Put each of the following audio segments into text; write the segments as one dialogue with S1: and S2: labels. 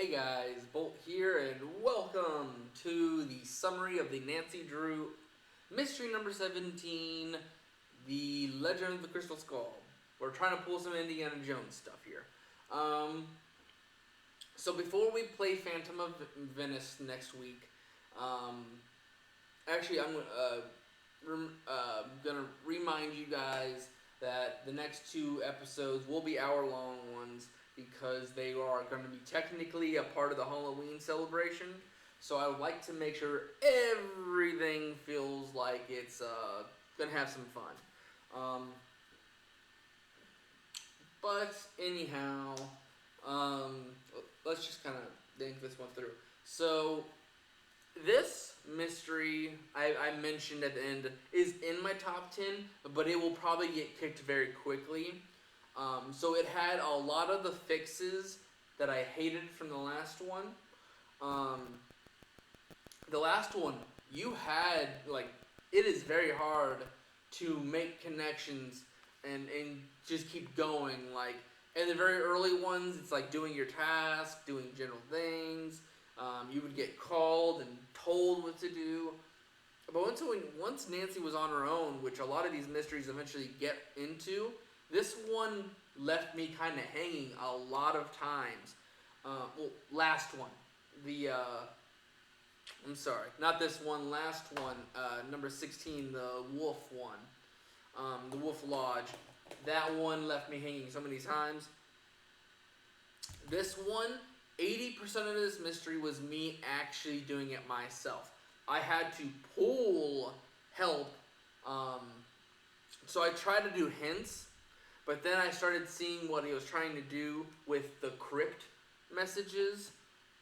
S1: Hey guys, Bolt here, and welcome to the summary of the Nancy Drew Mystery Number 17, The Legend of the Crystal Skull. We're trying to pull some Indiana Jones stuff here. So before we play Phantom of Venice next week, actually I'm gonna remind you guys that the next two episodes will be hour-long ones because they are going to be technically a part of the Halloween celebration. So I would like to make sure everything feels like it's going to have some fun. But anyhow, let's just kind of think this one through. So this mystery I mentioned at the end is in my top 10, but it will probably get kicked very quickly. So it had a lot of the fixes that I hated from the last one. The last one, you had, it is very hard to make connections and just keep going. Like, in the very early ones, it's like doing your task, doing general things. You would get called and told what to do. But once Nancy was on her own, which a lot of these mysteries eventually get into, this one left me kind of hanging a lot of times. Last one. I'm sorry, not this one, last one, number 16, the Wolf one. The Wolf Lodge. That one left me hanging so many times. This one, 80% of this mystery was me actually doing it myself. I had to pull help. So I tried to do hints, but then I started seeing what he was trying to do with the crypt messages.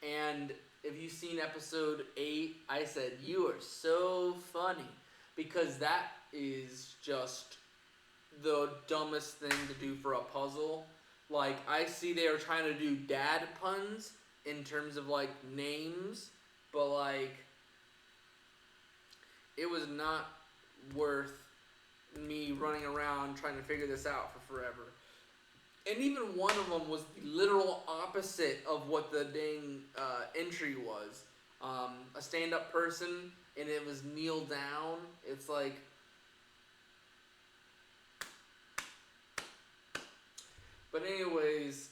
S1: And if you've seen episode 8, I said, "You are so funny." Because that is just the dumbest thing to do for a puzzle. Like, I see they are trying to do dad puns in terms of, like, names, but, like, it was not worth me running around trying to figure this out for forever. And even one of them was the literal opposite of what the dang entry was. A stand-up person, and it was kneel down. It's like... But anyways,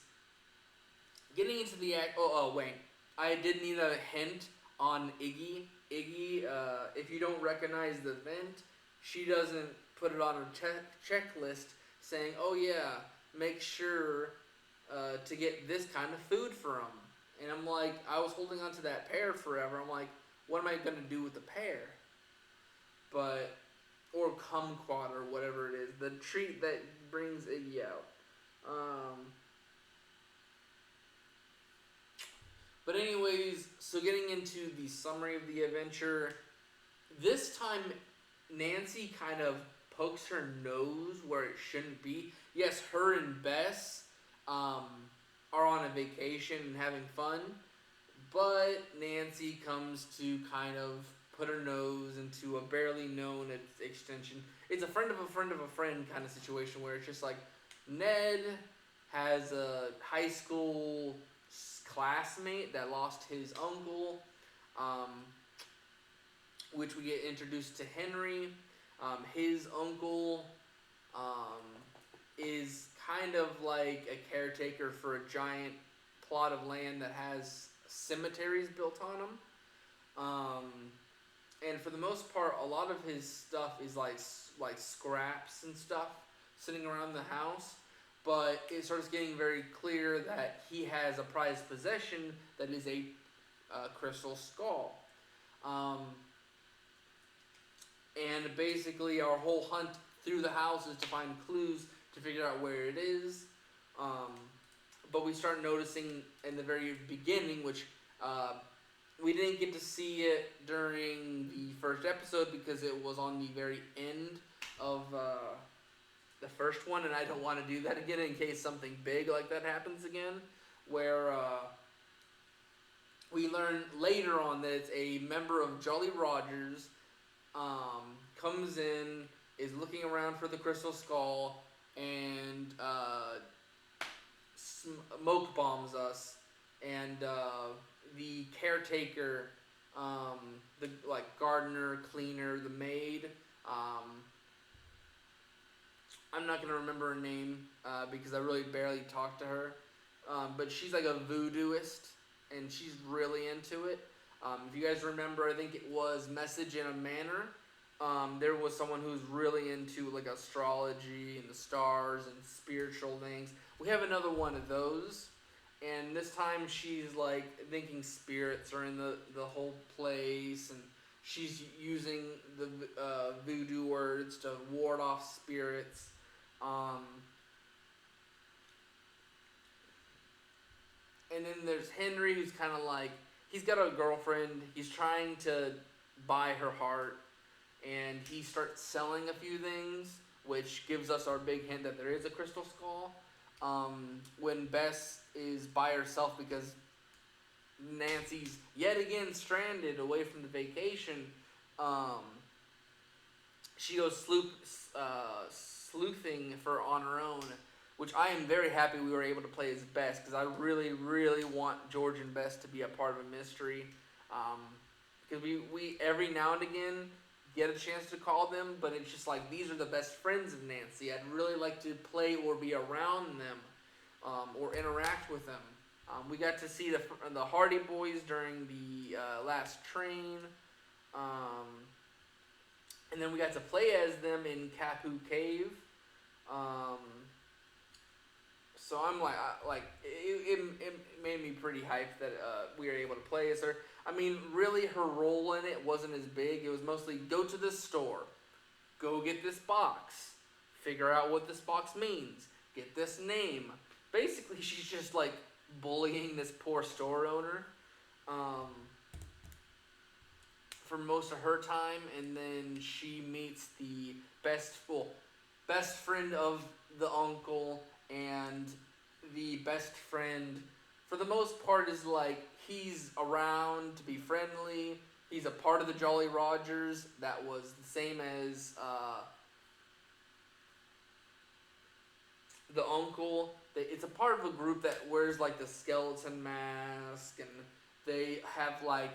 S1: getting into the act... Oh, wait. I did need a hint on Iggy. Iggy, if you don't recognize the event, she doesn't put it on her checklist saying, "Oh yeah, make sure to get this kind of food for them." And I'm like, I was holding on to that pear forever. I'm like, what am I going to do with the pear? Or kumquat or whatever it is. The treat that brings Iggy out. But anyways, so getting into the summary of the adventure, this time Nancy kind of pokes her nose where it shouldn't be. Yes, her and Bess are on a vacation and having fun, but Nancy comes to kind of put her nose into a barely known extension. It's a friend of a friend of a friend kind of situation where it's just like Ned has a high school classmate that lost his uncle, which we get introduced to Henry. His uncle is kind of like a caretaker for a giant plot of land that has cemeteries built on them. And for the most part, a lot of his stuff is like scraps and stuff sitting around the house. But it starts getting very clear that he has a prized possession that is a crystal skull. And basically our whole hunt through the house is to find clues to figure out where it is. But we start noticing in the very beginning, which we didn't get to see it during the first episode because it was on the very end of the first one, and I don't want to do that again in case something big like that happens again, where we learn later on that it's a member of Jolly Rogers, comes in, is looking around for the crystal skull, and smoke bombs us and the caretaker, the like gardener, cleaner, the maid. Um, I'm not gonna remember her name because I really barely talked to her. But she's like a voodooist, and she's really into it. If you guys remember, I think it was Message in a Manor. There was someone who's really into like astrology and the stars and spiritual things. We have another one of those, and this time she's like thinking spirits are in the whole place, and she's using the voodoo words to ward off spirits. Um, and then there's Henry, who's kind of like he's got a girlfriend. He's trying to buy her heart, and he starts selling a few things, which gives us our big hint that there is a crystal skull. When Bess is by herself because Nancy's yet again stranded away from the vacation, um, she goes sleuthing for on her own, which I am very happy we were able to play as Bess because I really, really want George and Bess to be a part of a mystery. Because we every now and again get a chance to call them, but it's just like these are the best friends of Nancy. I'd really like to play or be around them, or interact with them. We got to see the Hardy Boys during the last train, and then we got to play as them in Kapu Cave. Um, so I'm like it made me pretty hyped that we were able to play as her. I mean, really, her role in it wasn't as big. It was mostly go to this store, go get this box, figure out what this box means, get this name. Basically, she's just like bullying this poor store owner for most of her time, and then she meets the best friend of the uncle, and the best friend for the most part is like he's around to be friendly. He's a part of the Jolly Rogers that was the same as the uncle. It's a part of a group that wears like the skeleton mask, and they have like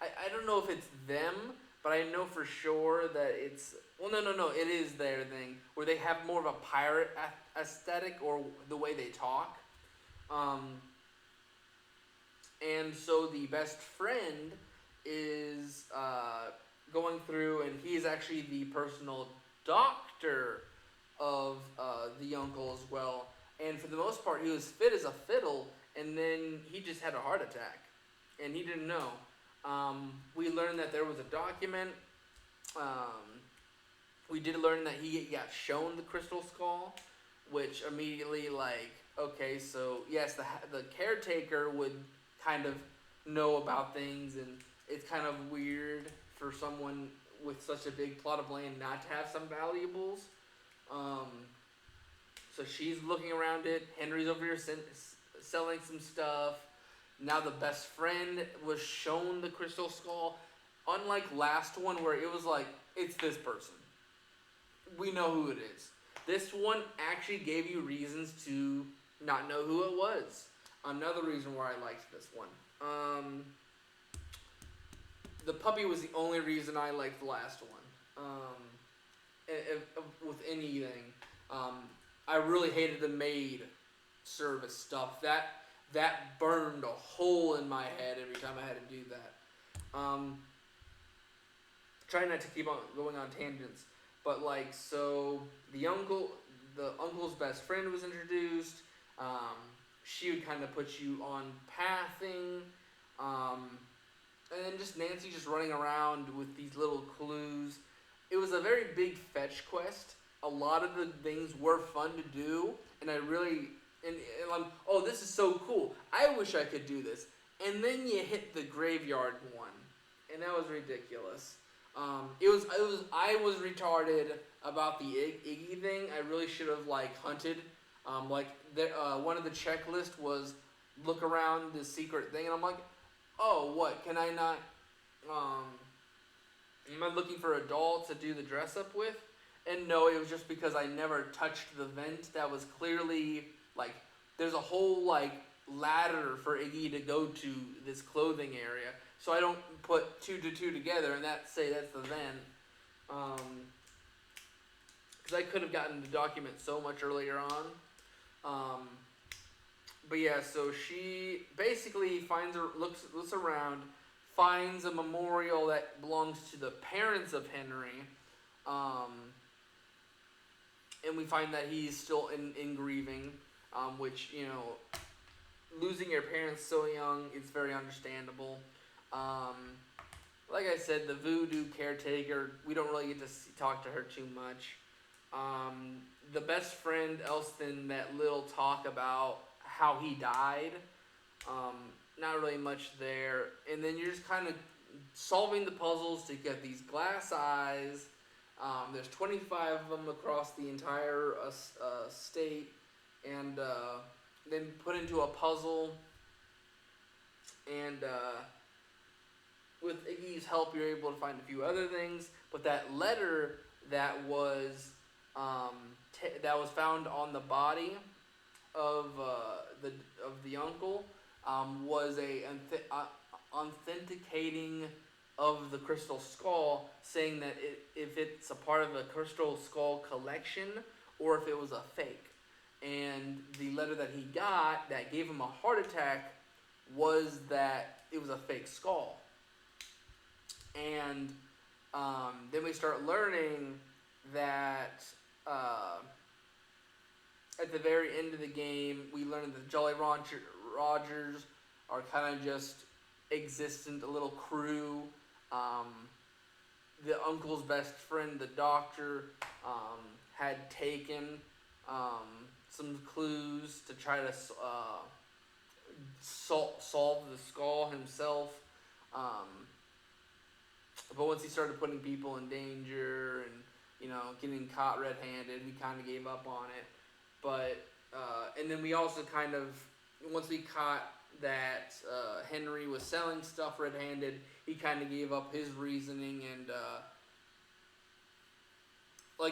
S1: I don't know if it's them, but I know for sure that it's no, it is their thing where they have more of a pirate aesthetic or the way they talk. And so the best friend is going through, and he's actually the personal doctor of the uncle as well. And for the most part, he was fit as a fiddle, and then he just had a heart attack, and he didn't know. We learned that there was a document. We did learn that he got shown the crystal skull, which immediately okay, so yes, the caretaker would kind of know about things, and it's kind of weird for someone with such a big plot of land not to have some valuables. So she's looking around it. Henry's over here selling some stuff. Now the best friend was shown the crystal skull. Unlike last one where it was like, it's this person. We know who it is. This one actually gave you reasons to not know who it was. Another reason why I liked this one. The puppy was the only reason I liked the last one. With anything. I really hated the maid service stuff. That burned a hole in my head every time I had to do that. Try not to keep on going on tangents, but so the uncle's best friend was introduced. She would kind of put you on pathing, and then just Nancy just running around with these little clues. It was a very big fetch quest. A lot of the things were fun to do, and I really and I'm this is so cool. I wish I could do this. And then you hit the graveyard one, and that was ridiculous. I was retarded about the Iggy thing. I really should have hunted. One of the checklist was look around the secret thing, and I'm like, oh, what can I not? Am I looking for a doll to do the dress up with? And no, it was just because I never touched the vent that was clearly there's a whole ladder for Iggy to go to this clothing area. So I don't put two to two together and say that's the vent. Because I could have gotten the document so much earlier on. But yeah, so she basically looks around, finds a memorial that belongs to the parents of Henry, and we find that he's still in grieving, which, losing your parents so young is very understandable. Like I said, the voodoo caretaker, we don't really get to talk to her too much. The best friend, Elston, that little talk about how he died, not really much there. And then you're just kind of solving the puzzles to get these glass eyes. There's 25 of them across the entire state, and then put into a puzzle. And with Iggy's help, you're able to find a few other things. But that letter that was found on the body of the uncle was a authenticating of the crystal skull, saying that if it's a part of a crystal skull collection or if it was a fake. And the letter that he got that gave him a heart attack was that it was a fake skull. And then we start learning that at the very end of the game, we learn that the Jolly Rogers are kind of just existent, a little crew. The uncle's best friend, the doctor, had taken some clues to try to solve the skull himself. But once he started putting people in danger and, getting caught red-handed, we kind of gave up on it. But, and then we also kind of, once we caught that Henry was selling stuff red-handed, he kind of gave up his reasoning and,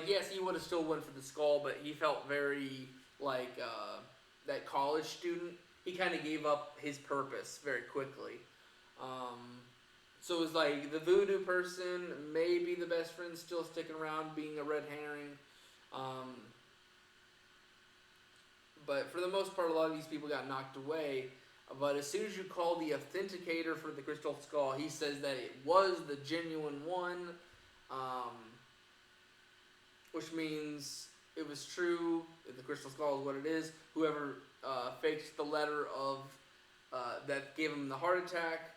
S1: yes, he would have still went for the skull, but he felt very, that college student. He kind of gave up his purpose very quickly. So it was like the voodoo person, maybe the best friend still sticking around being a red herring. But for the most part, a lot of these people got knocked away. But as soon as you call the authenticator for the crystal skull, he says that it was the genuine one, which means it was true. If the crystal skull is what it is, whoever faked the letter of that gave him the heart attack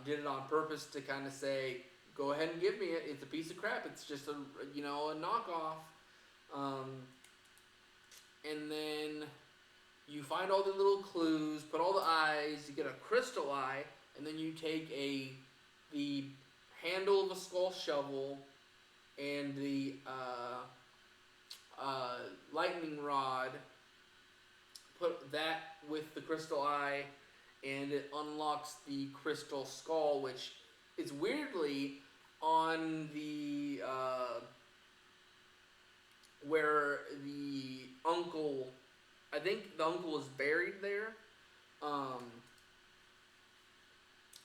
S1: did it on purpose to kind of say, go ahead and give me it. It's a piece of crap. It's just a knockoff. And then you find all the little clues, put all the eyes, you get a crystal eye, and then you take the handle of a skull shovel and the lightning rod, put that with the crystal eye, and it unlocks the crystal skull, which is weirdly on the where the uncle, I think the uncle is buried there, and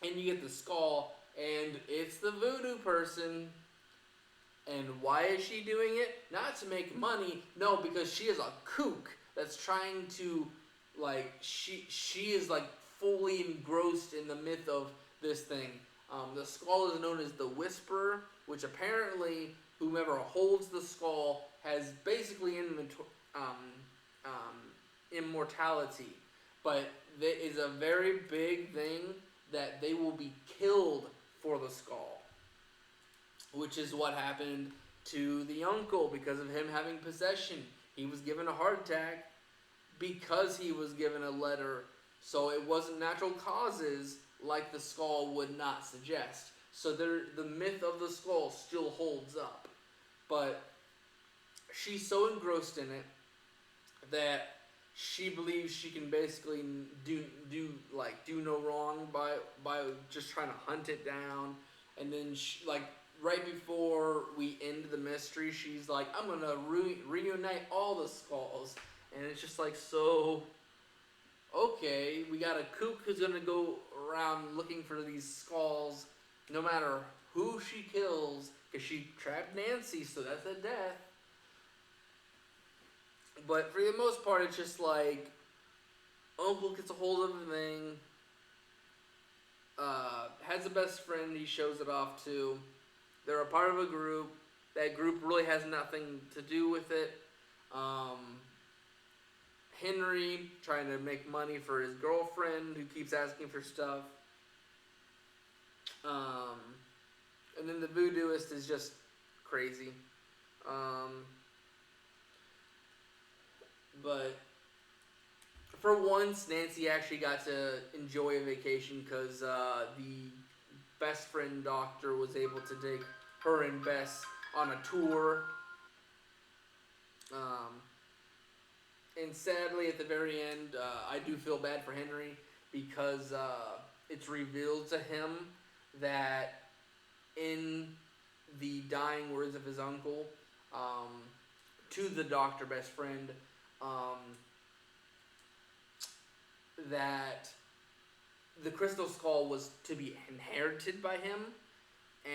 S1: you get the skull, and it's the voodoo person. And why is she doing it? Not to make money, no, because she is a kook that's trying to, she is fully engrossed in the myth of this thing. The skull is known as the Whisperer, which apparently whomever holds the skull has basically immortality. But there is a very big thing that they will be killed for the skull, which is what happened to the uncle because of him having possession. He was given a heart attack because he was given a letter. So it wasn't natural causes like the skull would not suggest. So the myth of the skull still holds up. But she's so engrossed in it that she believes she can basically do no wrong by just trying to hunt it down. And then right before we end the mystery, she's like, I'm gonna reunite all the skulls. And it's just so okay, we got a kook who's gonna go around looking for these skulls, no matter who she kills, because she trapped Nancy, so that's a death. But for the most part, it's just like Uncle gets a hold of the thing, has a best friend he shows it off to. They're a part of a group. That group really has nothing to do with it. Um, Henry trying to make money for his girlfriend who keeps asking for stuff. Um, and then the voodooist is just crazy. Um, but for once, Nancy actually got to enjoy a vacation because the best friend doctor was able to take her and Bess on a tour. Um, and sadly, at the very end, I do feel bad for Henry because it's revealed to him that in the dying words of his uncle, um, to the doctor best friend, um, that the crystal skull was to be inherited by him,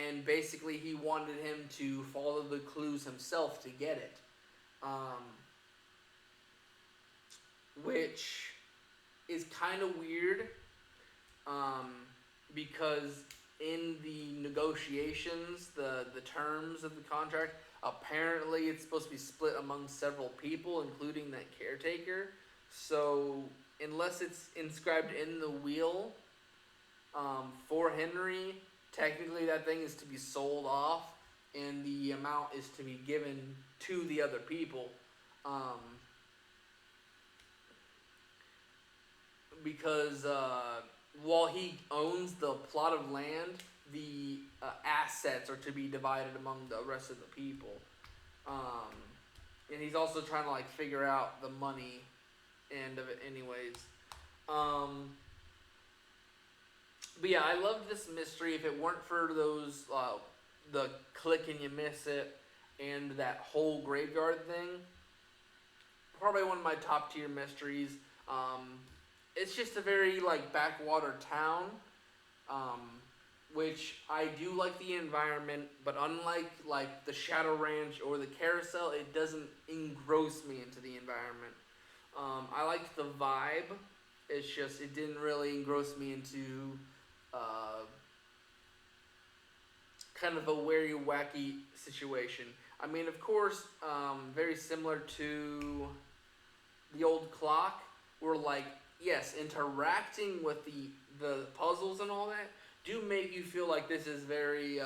S1: and basically he wanted him to follow the clues himself to get it. Um, which is kind of weird um, because in the negotiations, the terms of the contract, apparently it's supposed to be split among several people, including that caretaker. So unless it's inscribed in the will for Henry, technically that thing is to be sold off, and the amount is to be given to the other people. Um, because while he owns the plot of land, the assets are to be divided among the rest of the people. Um, and he's also trying to like figure out the money end of it, anyways. Um, but yeah, I loved this mystery. If it weren't for those the click and you miss it and that whole graveyard thing, probably one of my top tier mysteries. It's just a very like backwater town, um, which I do like the environment, but unlike like the Shadow Ranch or the Carousel, it doesn't engross me into the environment. I liked the vibe. It's just it didn't really engross me into uh, kind of a very wacky situation. I mean, of course, very similar to the old clock, where like yes, interacting with the puzzles and all that do make you feel like this is very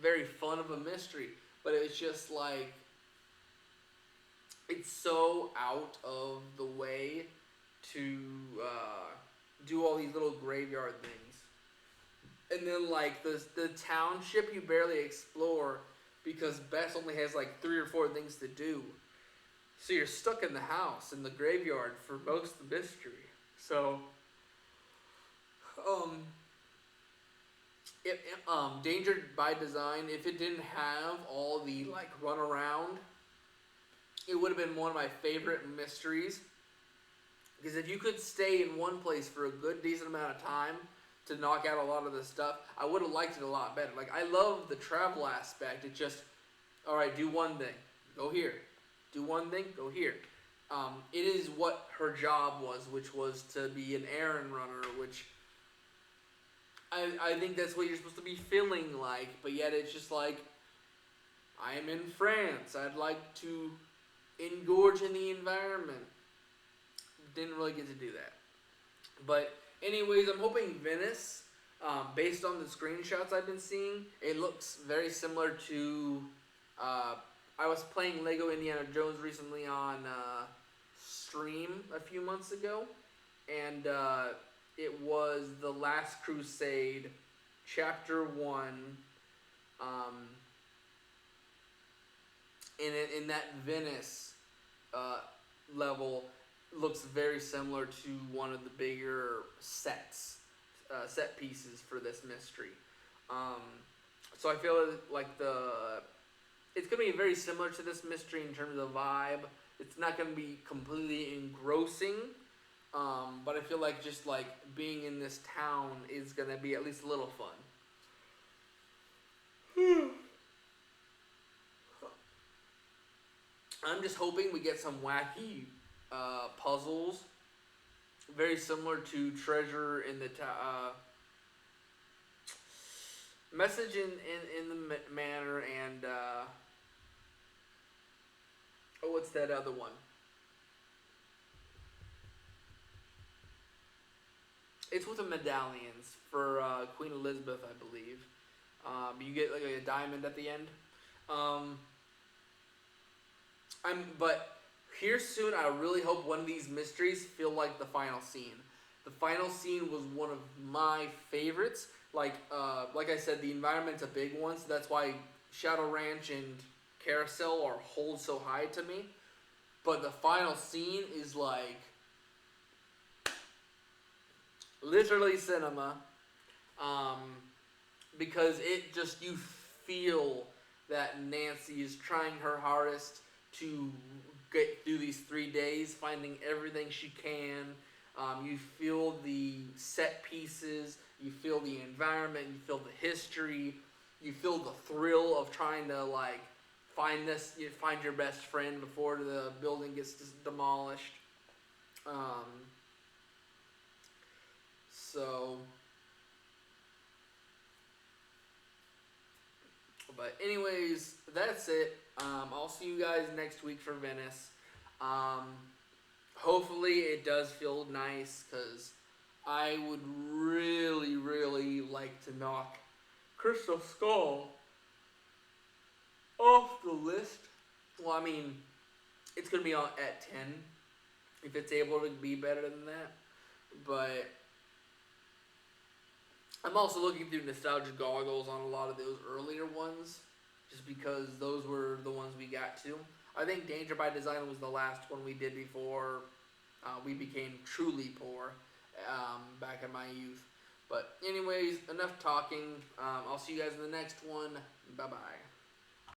S1: very fun of a mystery, but it's just like it's so out of the way to do all these little graveyard things, and then like the township you barely explore because Bess only has like 3 or 4 things to do. So you're stuck in the house in the graveyard for most of the mystery. So, um, Danger by Design, if it didn't have all the like run around, it would have been one of my favorite mysteries. Because if you could stay in one place for a good decent amount of time to knock out a lot of the stuff, I would have liked it a lot better. Like I love the travel aspect. It just, all right, do one thing, go here. Do one thing, go here. It is what her job was, which was to be an errand runner, which I think that's what you're supposed to be feeling like, but yet it's just like, I am in France. I'd like to engorge in the environment. Didn't really get to do that. But anyways, I'm hoping Venice, based on the screenshots I've been seeing, it looks very similar to I was playing Lego Indiana Jones recently on stream a few months ago, and it was The Last Crusade, Chapter 1, in that Venice level, looks very similar to one of the bigger set pieces for this mystery. So I feel like it's going to be very similar to this mystery in terms of vibe. It's not going to be completely engrossing, But I feel like just like being in this town is gonna be at least a little fun. I'm just hoping we get some wacky puzzles, very similar to Treasure in the Message in the Manor, and oh, what's that other one? It's with the medallions for Queen Elizabeth, I believe. You get like a diamond at the end. Um, but here soon. I really hope one of these mysteries feel like the final scene. The final scene was one of my favorites. Like I said, the environment's a big one, so that's why Shadow Ranch and Carousel are hold so high to me. But the final scene is like literally cinema, um, because it just you feel that Nancy is trying her hardest to get through these 3 days, finding everything she can. You feel the set pieces, you feel the environment, you feel the history, you feel the thrill of trying to like find your best friend before the building gets demolished. Um, so, but anyways, that's it. I'll see you guys next week for Venice. Um, Hopefully it does feel nice, because I would really, really like to knock Crystal Skull off the list. Well, I mean, it's going to be on at 10 if it's able to be better than that. But I'm also looking through nostalgia goggles on a lot of those earlier ones, just because those were the ones we got to. I think Danger by Design was the last one we did before we became truly poor back in my youth. But anyways, enough talking. I'll see you guys in the next one. Bye-bye.